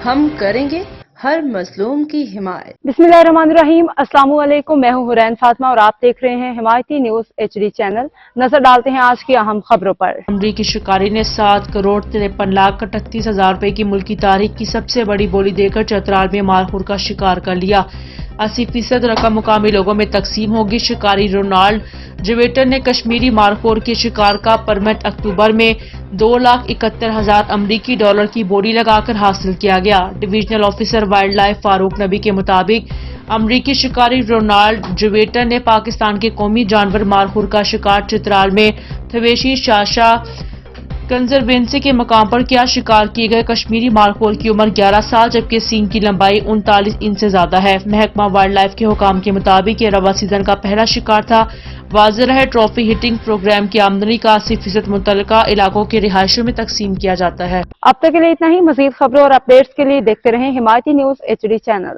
ہم کریں گے ہر مظلوم کی حمایت۔ بسمillahirrahmanirrahim، السلام علیکم، میں ہوں حرین فاطمہ اور آپ دیکھ رہے ہیں حمایتی نیوز HD چینل۔ نظر ڈالتے ہیں آج کی اہم خبروں پر۔ امریکی شکاری نے 7,53,38,000 روپے کی ملکی تاریخ کی سب سے بڑی بولی دے کر چترال میں مارخور کا شکار کر لیا۔ 80% رقم مقامی لوگوں میں تقسیم ہوگی۔ شکاری رونالڈ جویٹر نے کشمیری مارخور کے شکار کا پرمٹ اکتوبر میں 2,71,000 امریکی ڈالر کی بولی لگا کر حاصل کیا گیا۔ ڈویژنل آفیسر وائلڈ لائف فاروق نبی کے مطابق امریکی شکاری رونالڈ جویٹر نے پاکستان کے قومی جانور مارخور کا شکار چترال میں تھویشی شاشا کنزروینسی کے مقام پر کیا۔ شکار کیے گئے کشمیری مارخور کی عمر 11 سال جبکہ سینگ کی لمبائی 39 انچ سے زیادہ ہے۔ محکمہ وائلڈ لائف کے حکام کے مطابق یہ رواں سیزن کا پہلا شکار تھا۔ واضح ہے ٹرافی ہنٹنگ پروگرام کی آمدنی کا 80% متعلقہ علاقوں کے رہائشیوں میں تقسیم کیا جاتا ہے۔ اب تک کے لیے اتنا ہی۔ مزید خبروں اور اپڈیٹس کے لیے دیکھتے رہیں حمایتی نیوز HD چینل۔